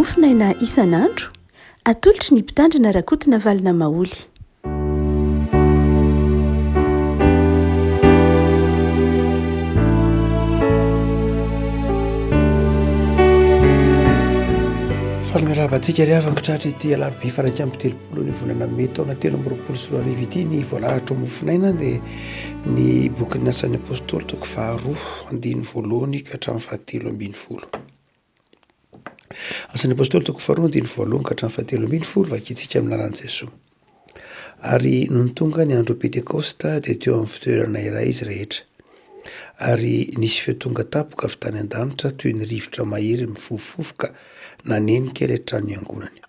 mofinaina isan'andro atolotry ny mpitandrina rakotina valina maoly. Falmiravantsika ry avankitratra ity alarobia faraika amin'ny telopolo ny volana May taona 2024 ity ny voalahatra mofinaina dia ny bokin'ny asan'ny apôstôly toko 2 andiny voalohany ka hatramin'ny 17 asan'ny apôstôly toko 2 andiny voalohany ka hatramin'ny 17 vakitsika amin'ny anaran'i Jesosy. Ary nohon tonga ny andro Pentekosta dia teo amin'ny fitoerana iray izy rehetra, ary nisy feo tonga tapoka avy tany an-danitra toy ny rivotra mahery mifofofofoka nanenika ilay trano iangonany.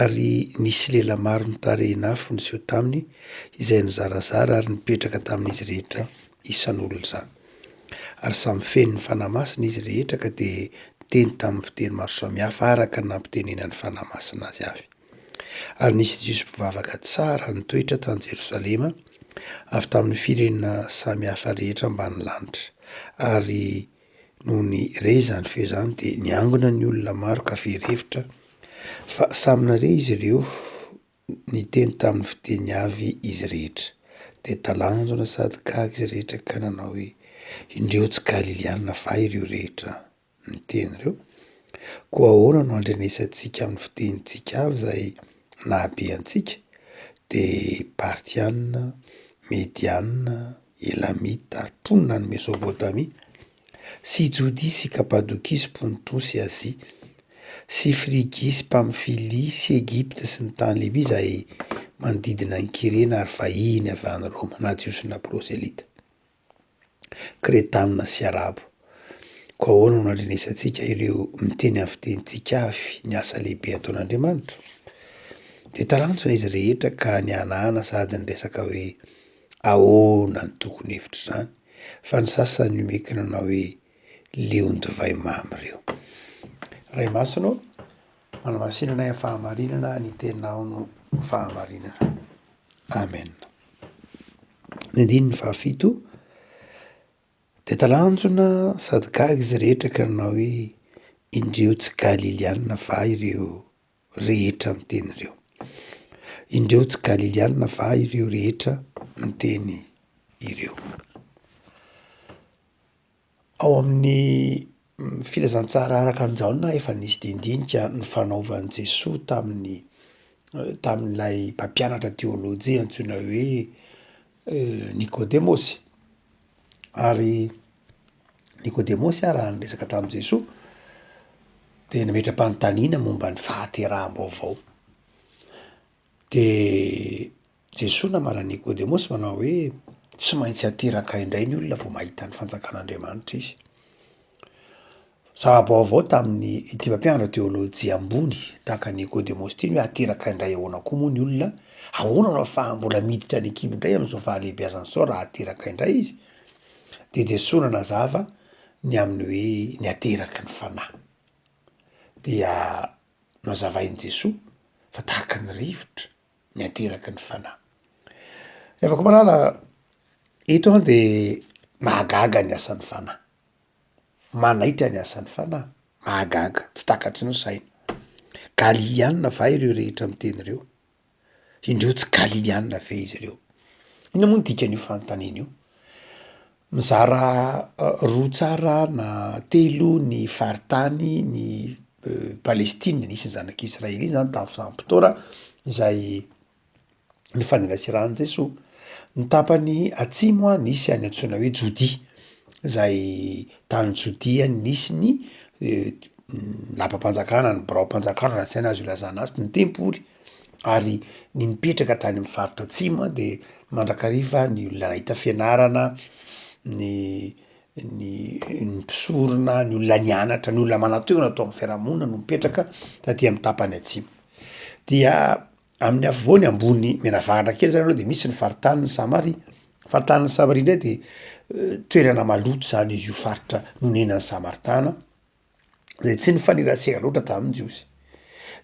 Ary nisy lela maro nitarehina afo niseho taminy izay nizarazara ary nipetraka tamin'izy rehetra isan'olona izany. Ary samy feno ny fanahy masina izy rehetra ka dia teny tamin'ny fiteny maro samihafa araka ny nampitenenany fanahy masina azy avy. Ary nisy Jiosy mpivavaka tsara nitoetra tany Jerosalema avy tamin'ny firenena samihafa rehetra ambany lanitra. Ary noho ny rezany feo zany dia niangona ny olona maro ka fe-revitra fa samy nare izy ireo niteny tamin'ny fiteny avy izy rehetra. Dia talanjona sady gaga izy rehetra ka nanao hoe indreo tsy Galiliana va ireo rehetra niteny ireo? Koa ahoana no andrenesantsika amin'ny fitenitsika avy izay nahabe antsika? Dia Partiana, Mediana, Elamita, ary mponina ny Mesopotamia, sy Jodia sy Kapadokia sy Pontos sy Azia, sy Frigia sy Pamfilia sy Egipta sy ny tany lehibe izay manodidina ny Kirena ary vahiny avy any Roma na Jiosy na proselita, Kretanina sy Arabo. Koa ahoana no andrenesantsika ireo miteny amin'ny fitenitsika avy ny asa lehibe ataon'Andriamanitra? Dia taranjona izy rehetra ka nianahana sady niresaka hoe ahoana ny tokony hevitra izany, fa ny sasany omekina nanao hoe leon divay mamy ireo. Ray masino, manamasinana ny fahamarinana ny tenao no fahamarinana. Amen. Ny andininy 17 dia talanjona sady gaga izy rehetra ka nanao hoe indreo tsy Galiliana va ireo rehetra miteny ireo? Indreo tsy Galiliana va ireo rehetra miteny ireo? Ao amin'ny filazantsara araka an'izao efa nisy dindinika ny fanaovan'i Jesosy tamin'ilay mpampianatra teolojia antsoina hoe Nikodemosy. Ary Nikodemosy raha niresaka tamin'i Jesosy dia nametra-panontaniana momba ny fahateraham-baovao. Dia Jesosy namala Nikodemosy manao hoe tsy maintsy hateraka indray ny olona vao mahita ny fanjakan'Andriamanitra izy. Zava-baovao tamin'ny ity mpampianatra teolojia ambony tahaka Nikodemosy ity hoe hateraka indray ahoana koa moa ny olona, ahoana no ahafaha mbola miditra ny ekibo indray amin'izao fahalehibeazany sao raha hateraka indray izy? Dia Jesosy nanazava ny aminy hoe ny hateraka ny fanahy. Dia nazavain'i Jesosy fa tahaka ny rivotra ny hateraka ny fanahy. Afaka malala eto dia mahagaga ny asan'ny fanahy, manaitra ny asan'ny fanahy, mahagaga, tsy takatry ny saina. Galiliana va ireo rehetra miteny ireo? Indreo tsy Galiliana ve izy ireo? Inona moa ny dikan'io fanontaniana io? Mizara roa tsara na telo ny faritany ny Palestina, nisy ny zanak'Israely zany tamin'izany fotoana izay ny faneratsiran'i Jesosy. Ny tapany atsimo nisy any antsoina hoe Jodia, izay tany Jodia nisy ny lapa-panjakana, ny birao-panjakana na tsy haina azo ilazana azy, ny tempoly. Ary ny mipetraka tany amin'ny faritra atsimo dia mandrakariva ny olona nahita fianarana, ny mpisorona, ny olona nianatra, ny olona mananteo natao amin'ny fiarahamonina no mipetraka taty amin'ny tapany atsimo. Dia amin'ny afovoany ambony menavahana kely zany aloha dia misy ny faritany ny Samaria. Faritany ny Samaria indray dia toerana maloto zany izy io, faritra nonenan'ny Samaritana izay tsy nifaneratsera loatra tamin'i Jiosy.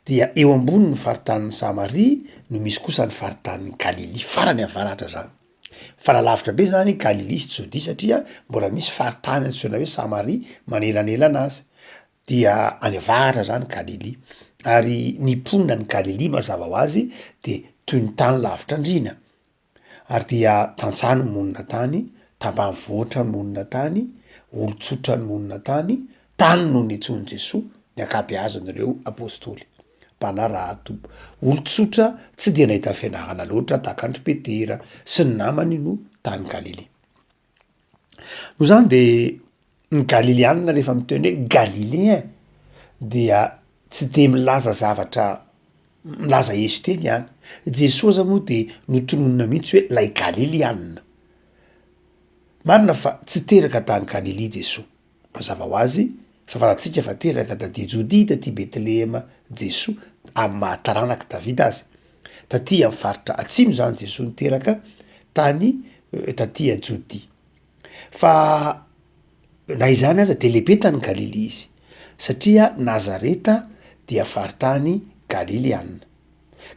Dia eo ambony ny faritany ny Samaria no misy kosa ny faritany ny Galily, farany avaratra zany. Faralavitra be zany Galily sy Jodia satria mbola misy faritany antsoina hoe Samaria manelanelana azy. dia any avahatra zany Galilia, ary ny mponina ny Galilia mazava ho azy de toy ny tany lavitra andrina, ary dia tantsaha ny monina tany, tambanivohitra ny monina tany, olo-tsotra ny monina tany, tany no niantsoan'i Jesoa ny ankabeazan'ireo apôstôly, mpanarato, olo-tsotra tsy de nahita fianarana loatra tahaka andry Petera sy ny namany no tany Galilia. No zany de ny Galilianina rehefa miteny hoe Galiléen dia tsy de milaza zavatra milaza Yesu teny ihany. Jesosy aza moa de notononina mihitsy hoe lay Galilianina. Marina fa tsy teraka tany Galilia Jesoa. Mazava ho azy fa fantatsika fa teraka taty Jodia taty Betlehema Jesoa amin'ny maha-taranaka Davida azy. Taty amin'ny faritra atsimo zany Jesoa niteraka tany taty a Jodia. Fa na izany aza de lehibe tany Galilia izy satria Nazareta dia faritany Galilianina.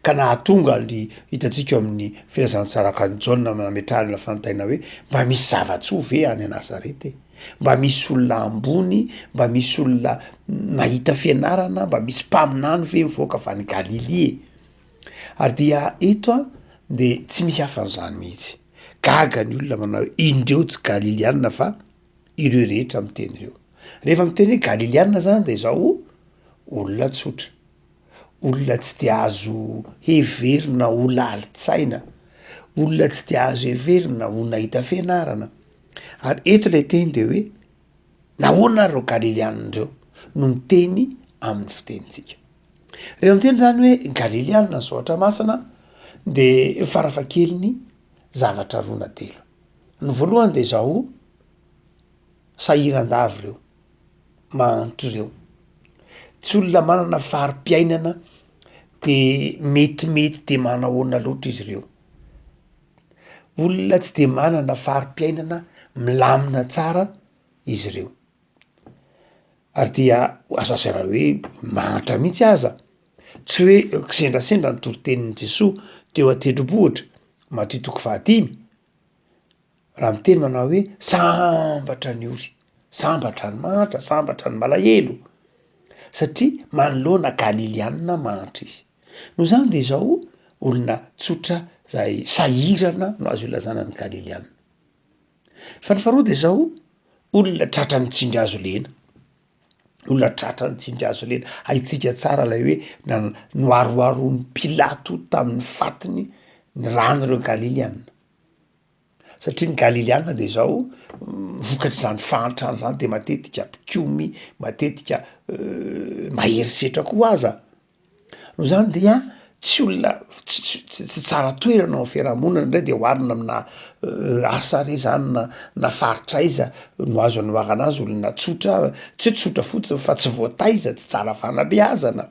Ka nahatonga ny hitantsika amin'ny filazantsaraka ny Jaona nametrahany la fanontaniana hoe mba misy zavatsoa ve any a Nazareta e? Mba misy olona ambony, mba misy olona nahita fianarana, mba misy mpaminany ve mivoaka avy any Galilia e? Ary dia eto a de tsy misy hafan'izany mihitsy. Gaga ny olona manao hoe indreo tsy Galilianina fa ireo rehetra miteny ireo. Rehefa miteny hoe Galilianina zany de zao olona tsotra, olona tsy de azo heverina ho lalitsaina, olona tsy de azo heverina ho nahita fianarana. Ary eto lay teny de hoe nahoana reo Galilianina reo no miteny amin'ny fitenitsika. Rehefa miteny zany hoe Galilianina ny Zoatra Masina de farafahakeliny zavatra roa na telo. Ny voalohany de zao sahiran-davy reo, mantry reo, tsy olona manana fari-piainana de metimety de mana-hoana loatra izy reo. Olona tsy de manana fari-piainana milamina tsara izy reo. Ary dia azo lazaina hoe mantra mihitsy aza, tsy hoe sendrasendra ny toritenin'i Jesoa teo an-tendrombohitra Matthieu 5, raha miteny manao hoe sambatra ny ory, sambatra ny mantra, sambatra ny malahelo, satria manoloana Galilianina mantra izy. No zany de zao olona tsotra zay sahirana no azo ilazana ny Galilianina. Fa ny faharoa de zao olona tratra nitsindry azo lena, olona tratra nitsindry azo lena. Haitsika tsara lay hoe noaroaron'ny Pilato tamin'ny fatiny ny ran'ireo Galilianina. Satria ny Galilianina de zao vokatry zany fahantrano zany de matetika mpikomy, matetika mahery setra koa aza. No zany dia tsy olona tsy tsara toerana ao fiarahamonina ndray de hoarina amina asa re zany na faritra aiza no azo anohagana azy olona tsotra, tsy hoe tsotra fotsiny fa tsy voataiza, tsy tsara fanabeazana,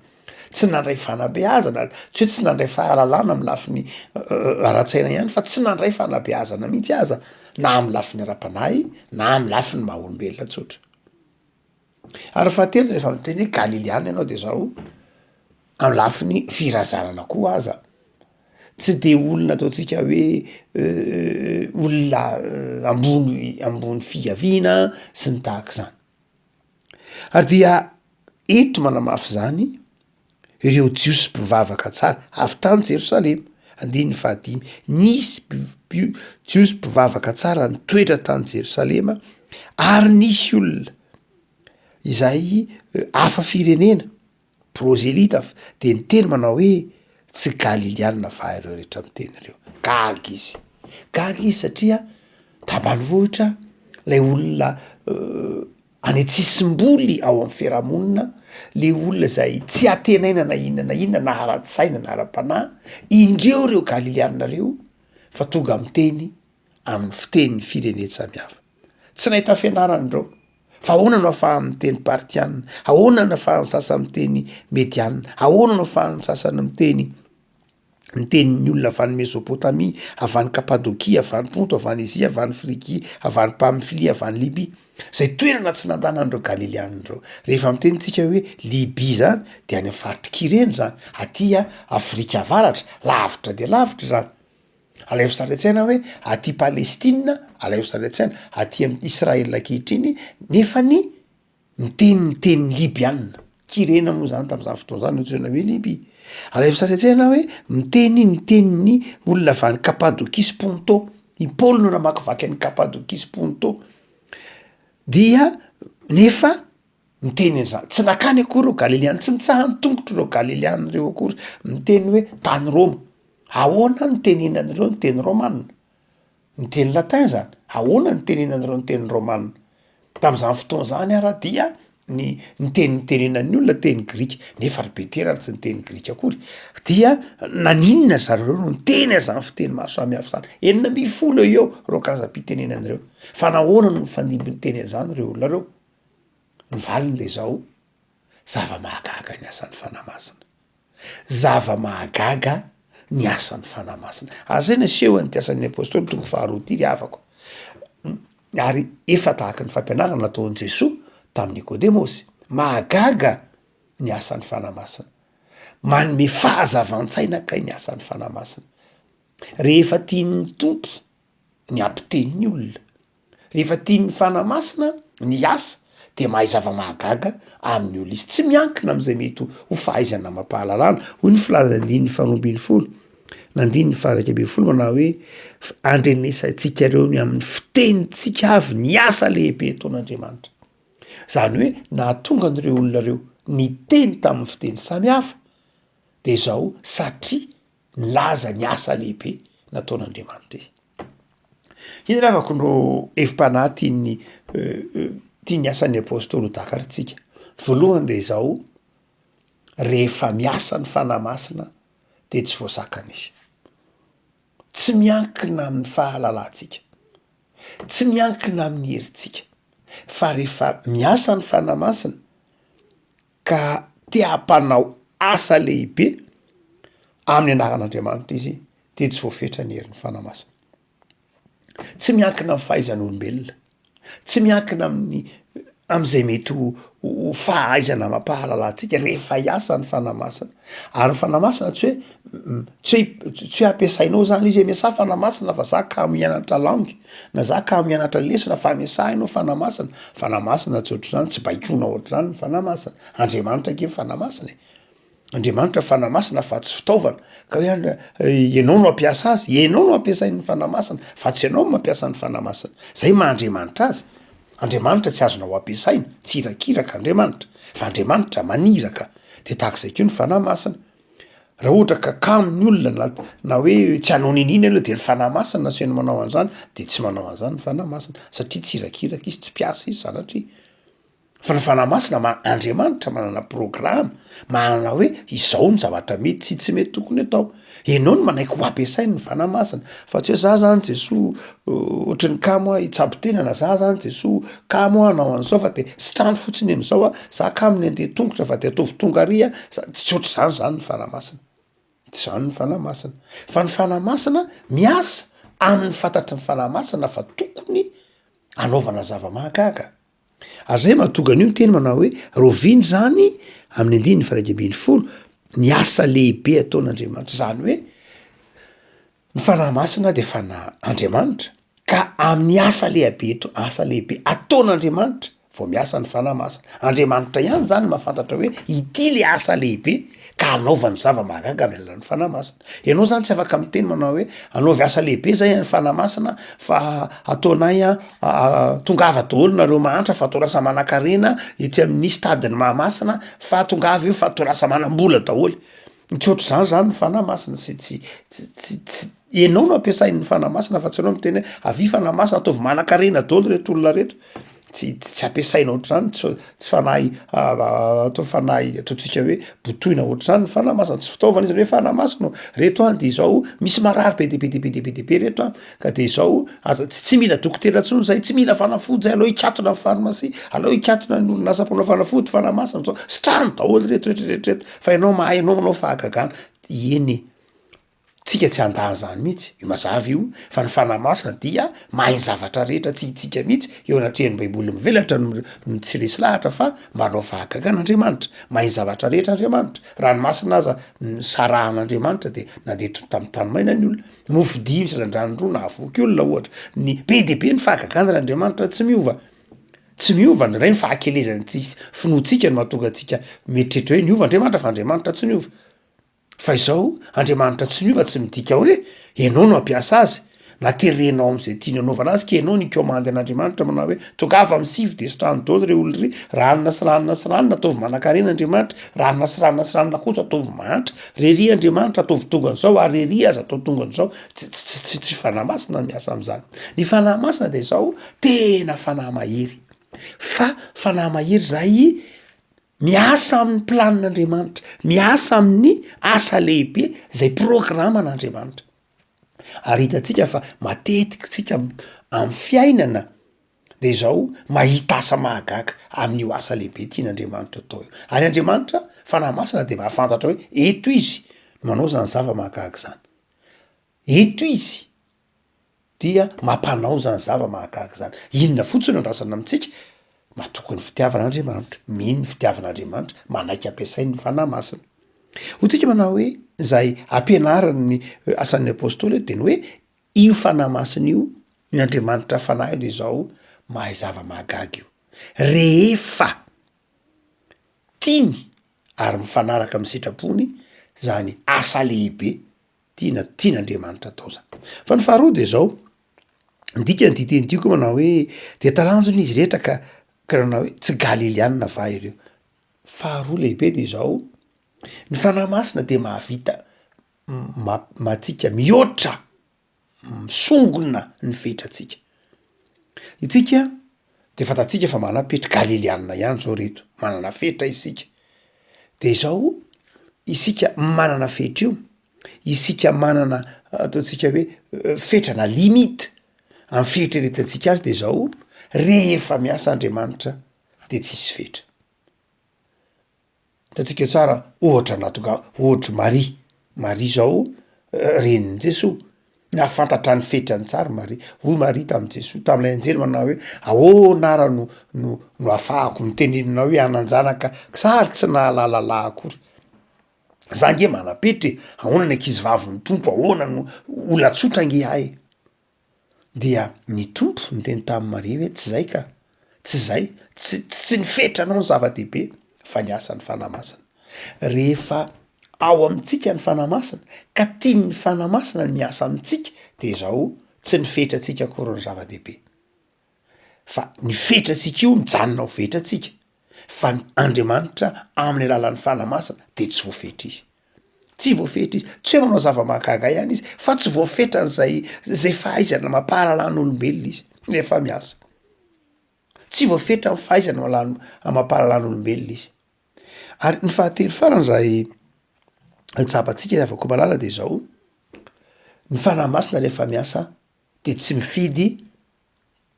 tsy nandray fanabeazana, tsy hoe tsy nandray fahalalana amin'ny lafiny ara-tsaina ihany fa tsy nandray fanabeazana mihitsy aza, na amin'ny lafiny ara-panahy na amin'ny lafiny maha-olombelona tsotra. Ary fahatelo rehefa miteny hoe Galilianina ianao de zao amin'ny lafiny firazanana koa aza, tsy de olona ataontsika hoe olona ambony fiaviana sy ny tahaka zany. Ary dia eto manamafy zany ireo jiosy mpivavaka tsara avy tany Jerosalema, 5, nisy jiosy mpivavaka tsara nitoetra tany Jerosalema ary nisy olona izay hafa firenena prozelita de niteny manao hoe tsy Galilianina va ireo rehetra miteny ireo. Gaga izy satria tambanivohitra lay olona any an-tsisim-boly ao amin'ny fiarahamonina, le olona zay tsy atenaina na inona na inona na ara-tsaina na ara-panahy, indreo reo Galilianina reo fa tonga miteny amin'ny fitenin'ny firenena samihafa. Tsy nahita fianarana reo, fa ahoana no ahafahan'ny miteny partianina, ahoana no ahafahan'ny sasany miteny medianina, ahoana no ahafahan'ny sasany miteny olona avy any Mesopotamia, avy any Kapadokia, avy any Ponto, avy any Azia, avy any Frigia, avy any Pamfilia, avy any Libia, zay toerana tsy nandanan'ireo Galilianina reo. Rehefa mitenitsika hoe Libia zany de any amin'ny faritry Kireny zany, atya Afrika avaratra, lavitra de lavitra zany. Alaivo sary an-tsaina hoe aty Palestina, alaivo sary an-tsaina aty amin'ny Israela ankehitriny, nefa ny ny teny libianina kirena moa zany tam'izany fotoana zany notsena hoe liby ala efa satretsehana hoe miteny ny tenyny olona avany Kapadokisy Ponto i Paoly no namakivaky any Kapadokisy Ponto dia nefa miteny an'zany tsy nakany akory reo Galiliany tsy nitsahany tongotro reo Galiliany reo akory miteny hoe tany Roma ahoana ny tenenan'ireo ny teny romanina ny teny latin zany ahoana ny tenenan'ireo ny teny romanina tam'izany fotoana zany ara dia ny tenenan'ny olona teny grika nefa ry betera ary tsy ny teny grika akory dia naninona zareo no niteny azany fiteny maro samihafa zany 900 eo reo karazam-pitenenan'ireo fa nahoana no nifandimby ny teny an'izany reo olona reo ny valiny le zao zava-mahagaga ny asan'ny fanamasina zava-mahagaga ny asan'ny fanamasina ary zay naseho an'ty asan'ny apôstôly toko faharoa ty ry havako ary efa tahaka ny fampianarana nataon'i Jesoa tamin'ny Nikodemosy mahagaga ny asan'ny fanamasina manome fahazavan-tsaina kay ny asan'ny fanamasina rehefa tian'ny tompo ny ampiten'ny olona rehefa tian'ny fanamasina ny asa de mahay zava-mahagaga amin'ny olo izy tsy miankina am'izay mety ho fahaizana mampahalalana hoy ny filazana andininy faharoambin'ny folo nandiny ny faharaiky ambin'ny folo manao hoe andrenesantsika reo ny amin'ny fitenitsika avy ny asa lehibe ataon'Andriamanitra zany hoe nahatonga an'ireo olona reo ny teny tamin'ny fiteny samihafa de zao satria nilaza ny asa lehibe nataon'Andriamanitra izy iny ravako no efim-panahy tiany asan'ny apôstôly ho takaritsika voalohany de zao rehefa miasa ny fanamasina de tsy voasakana izy tsy miankina amin'ny fahalalantsika tsy miankina amin'ny herintsika fa rehefa miasa ny fanamasina ka te hampanao asa lehibe amin'ny anaran'Andriamanitra izy de tsy voafetra ny herin'ny fanamasina tsy miankina amin'ny fahaizan'olombelona tsy miankina am'izay mety ho fahaizana mampahalalantsika rehefa hiasa ny fanamasina ary ny fanamasina tsy hoe ampiasainao zany izy miasa fanamasina fa za ka mianatra langy na za ka mianatra lesona fa miasa ianao fanamasina tsy ohatry zany tsy baikona ohatry zany ny fanamasina Andriamanitra ke fanamasina Andriamanitra fanamasina fa tsy fitaovana ka hoe ianao no ampiasa azy ianao no ampiasain'ny fanamasina fa tsy ianao mampiasa ny fanamasina zay maha-Andriamanitra azy Andriamanitra tsy azonao ampiasaina tsy irakiraka Andriamanitra fa Andriamanitra maniraka de tahak'izay keo ny fanamasina raha ohatra ka kamo ny olona na hoe tsy hanao ninina aloha de ny fanamasina naseno manao an'izany de tsy manao an'izany ny fanamasina satria tsy irakiraka izy tsy mpiasa izy sanatria fa ny fanamasina Andriamanitra manana programa manana hoe izao ny zavatra mety tsy mety tokony atao ianao no manaiky ho ampiasainy ny fanamasina fa tsy hoe za zany Jesoa ohatry ny kamo a hitsabo tenana za zany Jesoa kamo hanao an'izao fa de sitrano fotsiny am'izao za kamo ny andeha tongotra fa de ataovy tonga ary tsy ohatry zany ny fanamasina tsy zany ny fanamasina fa ny fanamasina miasa amin'ny fantatry ny fanamasina fa tokony anaovana zava-mahagaga ary zay mahatonga an'io ny teny manao hoe roviny zany amin'ny andininy faraiky ambin'ny folo ny asa lehibe ataon'Andriamanitra zany hoe ny fanamasina de fana Andriamanitra ka amin'ny asa lehibe ataon'Andriamanitra vao miasa ny fanamasina Andriamanitra ihany zany mahafantatra hoe ity le asa lehibe ka anaovany zava-mahagaga amin'ny alalan'ny fanamasina ianao zany tsy afaka miteny manao hoe anaovy asa lehibe zay ny fanamasina fa ataonay tongava daholo nareo mahantra fa atao lasa manan-karena ety amin'ny stadiny mahamasina fa tongava eo fa atao lasa manam-bola daholy tsy ohatry zany ny fanamasina tsy ianao no ampiasain'ny fanamasina fa tsy anao miteny hoe avy fanamasina ataovy manan-karena daholo reto olona reto tsy ampiasaina ohatry zany tsy fanahy atao fanahy ataotsika hoe botoina ohatry zany ny fanamasina tsy fitaovana izy hoe fanamasina reto de izao misy marary be reto ka de izao tsy mila dokotera ntsony zay tsy mila fanafody zay aleo hikatona amin'ny farmasia aleo hikatona ny orinasa-mpanao fanafody fanamasina zao sitrano daholo reto fa ianao mahay ianao manao fahagagana eny tsika tsy andany zany mihitsy io mazava io fa ny fanamasina dia mahay zavatra rehetra tsy hitsika mihitsy eo anatrehan'ny baiboly mivelatra no tsy resy lahatra fa manao fahagagan'Andriamanitra mahay zavatra rehetra Andriamanitra raha ny masina aza sarahan'Andriamanitra de nandeha tamin'ny tany maina ny olona nofidimy sazan-drano roa nahavoky olona ohatra ny be de be ny fahagagan'Andriamanitra tsy miova tsy miovana ray ny fahakelezantsika finoantsika no mahatonga atsika mieritreritra hoe niova andriamanitra fa andriamanitra tsy niova fa izao andriamanitra tsy niova tsy midika hoe ianao no ampiasa azy na terenao am'izay tiany anaovana azy ka ianao nikomandy an'andriamanitra manao hoe tongafa misivy de strano daoly re olo ry ranona sy ranona sy ranona ataovy manan-karena andriamanitra ranona sy ranona sy ranona kosa ataovy manitra rery andriamanitra ataovy tongan'izao ary rery azy atao tongan'izao tsy fanahy masina no miasa am'zany ny fanahy masina de zao tena fanahy mahery fa fanahy mahery zay miasa amin'ny planin'andriamanitra miasa amin'ny asa lehibe zay programan'andriamanitra ary hitatsika fa matetika tsika amin'ny fiainana de zao mahita asa mahagaga amin'io asa lehibe tian'andriamanitra atao io ary andriamanitra fanahy masina de mahafantatra hoe eto izy manao zany zava mahagaga zany eto izy dia mampanao zany zava mahagaga zany inona fotsiny andrasana amitsika matokony fitiavan'andriamanitra mino ny fitiavan'andriamanitra manaiky ampiasainy ny fanahy masina hotsika manao hoe zay ampianarany asan'ny apôstôly de ny hoe io fanahy masina io ny andriamanitra fanahy io de zao mahay zava mahagaga io rehefa tiany ary mifanaraka amin'ny sitrapony zany asa lehibe tian'andriamanitra atao zany fa ny faharoa de zao ndika ny diteny tiako manao hoe de talanjony izy rehetra ka rahanao hoe tsy galilianina va ireo faharoa lehibe de zao ny fanahy masina de mahavita matsika mihoatra misongona ny fetratsika itsika de fatatsika fa manapetry galilianina ihany zao reto manana fetra isika de zao isika manana fetra io isika manana ataotsika hoe fetrana limite amin'ny fieritreretantsika azy de zao rehefa miasa andriamanitra de tsisy fetra tatsika tsara ohatra natonga ohatra Maria zao renin' Jesoa nafantatra ny fetrany tsara Maria hoy Maria tamy Jesoa tam'lay anjely manao hoe ahoana no afahako miteneninao hoe hananjanaka sary tsy nahalalala akory za nge manapetry ahoana ny ankizy vavy ny tompo ahoana no olatsotra nge ahy dia ny tompo nyteny tamy Maria hoe tsy zay ka tsy zay tsy ny fetranao ny zava-dehibe fa ny asan'ny fanahy masina rehefa ao amitsika ny fanahy masina ka tiany ny fanahy masina ny miasa amitsika de zao tsy ny fetratsika akory ny zava-dehibe fa ny fetratsika io mijanona ho fetratsika fa ny andriamanitra amin'ny alalan'ny fanahy masina de tsy voafetra izy tsy voafetra izy tsy hoe manao zava-mahagaga ihany izy fa tsy voafetra zay fahaizana mampahalalàn'olombelona izy rehefa miasa tsy voafetra ny fahaizana mampahalalàn'olombelona izy ary ny fahatelo farany zay tsapatsika afaka malala de zao ny fanahy masina rehefa miasa de tsy mifidy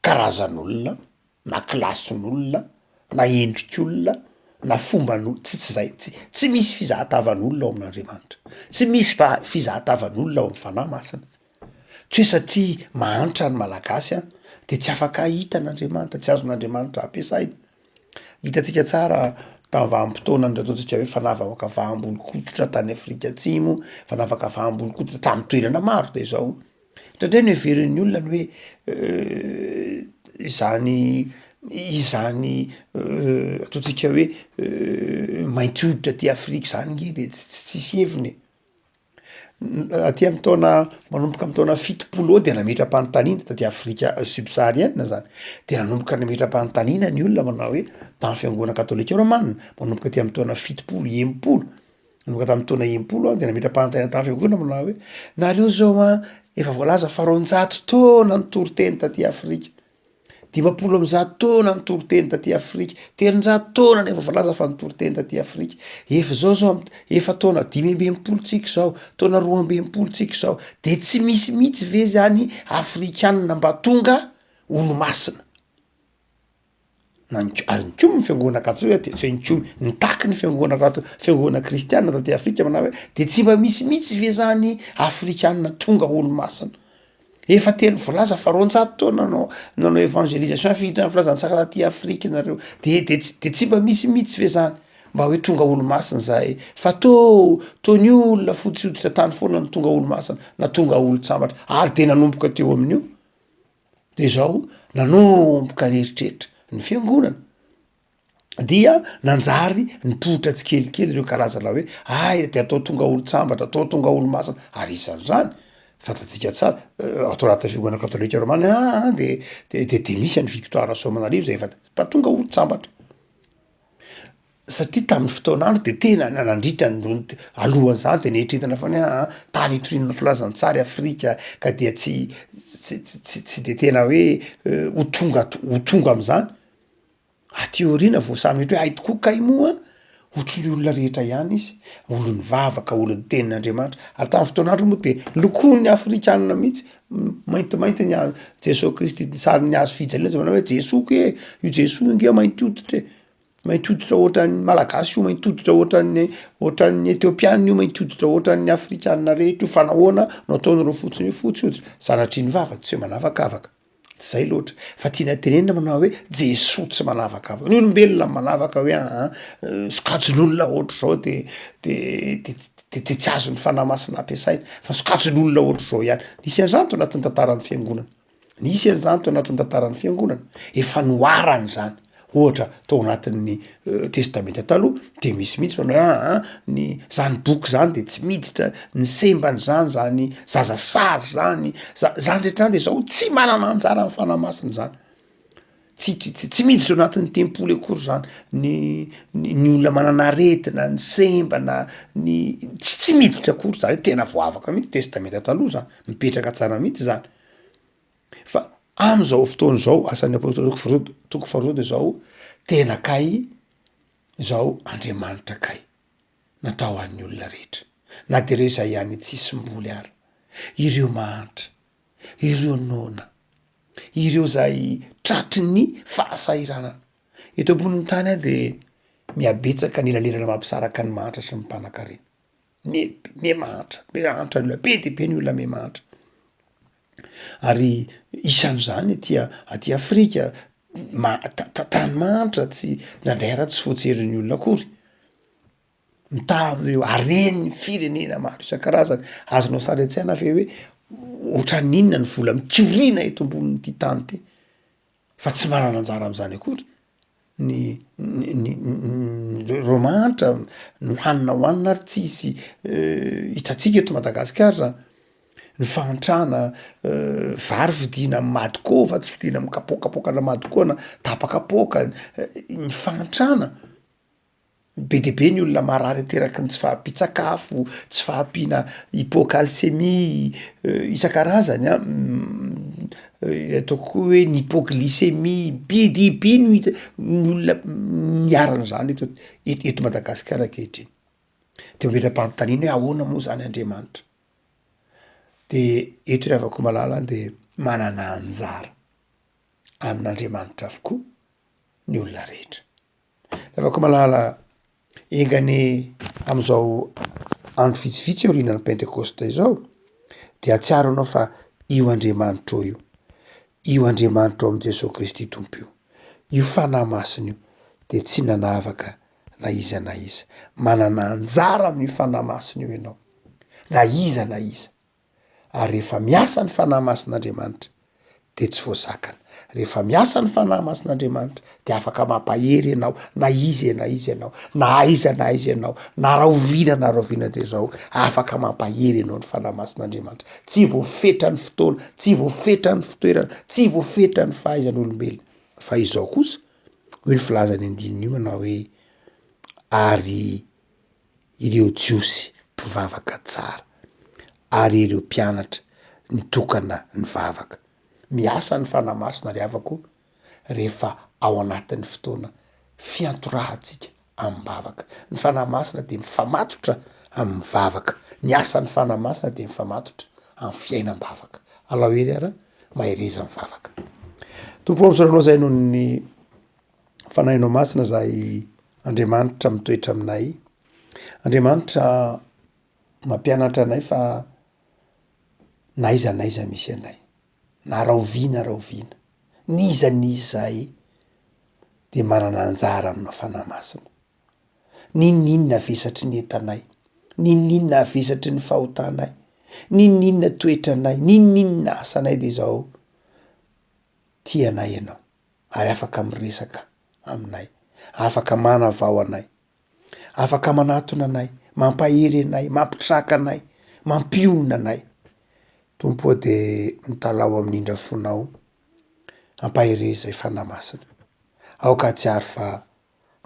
karazan'olona na klasin'olona na endrik'olona na fomban'olona tsy zay tsy misy fizahatavan'olona ao amin'andriamanitra tsy misy fizahatavan'olona ao amin'ny fanahy masina tsy hoe satria mahantra ny malagasy a de tsy afaka hitan'andriamanitra tsy azon'andriamanitra ampiasaina hitatsika tsara tamy vanim-potoana ny ataotsika hoe fanavaka vahambolo-koditra tany Afrika Atsimo fanavaka vahambolo-koditra tamy toerana maro de zao ndraindray ny heveryn'ny olona ny hoe izany ataotsika hoe mainty hoditra ty Afrika zany nge de tsisy heviny aty amy taona manomboka amy taona fitopolo eo de nametra-panontaniana taty Afrika subsaharienne zany de nanomboka nametra-panontaniana ny olona manao hoe tamy fiangonana katolika romanina manomboka ty amy taona fitopolo enimpolo manomboka tamy taona enimpolo de nametra-panontaniana tamy fiangonana manao hoe nareo zao a efa voalaza fa 200 taona nitory-teny taty Afrika 500 taona nitory-teny taty Afrika 300 taona nefa voalaza fa nitory-teny taty Afrika efa taona 500 tsika zao taona 200 tsika zao de tsy misy mihitsy ve zany afrikanina mba tonga olo masina ary nikomy ny fiangonana katolika tsy nikomy nitaky ny fiangonana kristianina taty Afrika manao hoe de tsy mba misy mihitsy ve zany afrikanina tonga olo masina efa telo voalaza fa 200 taona nanao evangelisation fihitana filazany saka taty Afrika nareo de tsy mba misy mihitsy ve zany mba hoe tonga olo masina zay fa ny olona fotsioditra tany foana ny tonga olo masina na tonga olo tsambatra ary de nanomboka teo amin'io de zao nanomboka eritreritra ny fiangonana dia nanjary nipohitra tsikelikely ireo karazana hoe de atao tonga olo-tsambatra atao tonga olo masina ary isan'zany fantatsika tsara atao anatin'ny fiangonana katolika romany de misy any victoire somanarivo zay fa tonga olo-tsambatra satria tamin'ny fotoan'andro de tena nandritra alohan'zany de nehitritina fa ny tany itoriana filazantsary Afrika ka dia tsy de tena hoe ho tonga am'zany aty aoriana vo samy mety hoe ay tokoa kay moa otrony olona rehetra ihany izy olo ny vavaka olo ny tenin'Andriamanitra ary tamin'ny fotoan'andro moa de lokon'ny afrikanina mihitsy maintimainty ny Jesosy Kristy sary ny azo fijaliana manao hoe Jesoky io Jesoy nge mainty hoditra ohatran'ny malagasy io mainty hoditra ohatran'ny etiopiana io mainty hoditra ohatran'ny afrikanina rehetra io fa nahoana no ataon'ireo fotsiny io fotsy hoditra sanatria ny vavaka tsy hoe manavakavaka tsy zay loatra fa tiana tenenina manao hoe Jesoy tsy manavakavaka ny olombelona manavaka hoe sokajin'olona ohatr' zao de tsy azo ny fanahy masina ampiasaina fa sokajin'olona ohatr' zao ihany nisy an'zany to anatin'ny tantaran'ny fiangonana nisy an'zany to anatin'ny tantaran'ny fiangonana efa noarany zany ohatra tao anatin'ny testamenta taloha de misy mihitsy manao ny zany boky zany de tsy miditra ny sembany zany zazasary zany rehetrany de zao tsy manana anjara amin'ny fanahy masina zany tsy miditra eo anatin'ny tempoly akory zany ny olona manana aretina ny sembana tsy miditra akory zany tena voavaka mihitsy testamenta taloha zany mipetraka tsara mihitsy zany fa am'izao fotoana zao asan'ny apôstôly toko faharoa de zao tena kay zao Andriamanitra kay natao an'ny olona rehetra na de reo izay ihany tsisy mboly ary ireo mahantra ireo nona ireo zay tratry ny fahasahiranana eto ambonin'ny tany de miabetsaka ny elalerana mampisaraka ny mahantra sy ny mpanan-karena me mahantra ny be de be ny olona me mahantra ary isan'zany aty Afrika tany mahantra tsy nandray ara-tsy voatserin'ny olona akory mitady reo areniny firenena maro isan-karazany azonao sary an-tsaina fe hoe ohatran'inona ny vola mikoriana eto ambonin'ity tany ty fa tsy manana anjara am'zany akory ro mahantra no hoanina ary tsisy hitatsika eto Madagasikara zany ny fahantrana vary vidina madikô tsy vidina amy kapoakapokana madikô na tapakapoka ny fahantrana be de be ny olona marary ateraky ny tsy fahampitsakafo tsy fahampiana hypocalcémie isan-karazany ataoko hoe ny hypoglycémie be de be ny olona miarana zany eto Madagasikara ankehitriny de mipetram-panontaniana hoe ahoana moa zany Andriamanitra de eto ry havako malala de manana anjara amin'Andriamanitra avokoa ny olona rehetra havako malala engany am'izao andro vitsivitsy aorianan'ny pentekosta izao de atsiaro anao fa io Andriamanitra io Andriamanitra am' Jesosy Kristy tompo io fanahy masina io de tsy nanavaka na iza manana anjara amin'ny fanahy masina io ianao na iza ary rehefa miasa ny fanahy masin'Andriamanitra de tsy voazakana rehefa miasa ny fanahy masin'Andriamanitra de afaka mampahery ianao na iza ianao na aiza ianao na rahoviana de zao afaka mampahery ianao ny fanahy masin'Andriamanitra tsy voafetra ny fotoana tsy voafetra ny fitoerana tsy voafetra ny fahaizan'olombelona fa izao kosa hoe ny filazany andininy io manao hoe ary ireo jiosy mpivavaka tsara ary ireo mpianatra nitokana ny vavaka miasa ny fanahy masina ry havako rehefa ao anatin'ny fotoana fiantorahantsika amin'ny vavaka ny fanahy masina de mifamatotra amin'ny vavaka ny asa ny fanahy masina de mifamatotra amin'ny fiainam-bavaka alahoery ara mahereza amin'ny vavaka tompo am'saranao zay noho ny fanahinao masina zay Andriamanitra mitoetra aminay Andriamanitra mampianatra anay fa na iza misy anay na rahoviana niza zay de manana anjara amina fanahy masina ninona avesatry ny entanay ninona avesatry ny fahotanay ninona toetranay ninona asanay de zao tianay ianao ary afaka miresaka aminay, afaka manavao anay, afaka manatona anay, mampahery anay, mampitraka anay, mampionona anay. Tompo de mitalao amin'indra fonao ampahere zay fanahy masina. Aoka tsy ary fa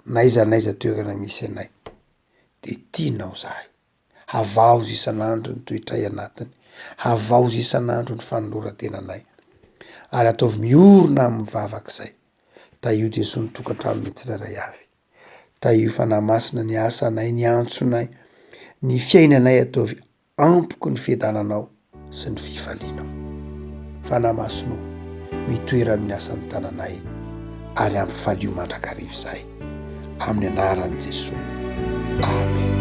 naiza toerana misy anay de tianao zahay. Havaozy isan'andro ny toetray anatiny, havaozy isan'andro ny fanoloran-tenanay, ary ataovy miorona amin'ny vavak'izay. Taio Jesosy ny tokantrano tsirairay avy. Taio fanahy masina ny asanay, ny antsonay, ny fiainanay ataovy ampoko ny fiadananao sy ny fifalianao. Fanahy masino, mitoera amin'ny asan'ny tananay ary ampifalio mandrakarivo zahay. Amin'ny anaran'i Jesosy. Amen.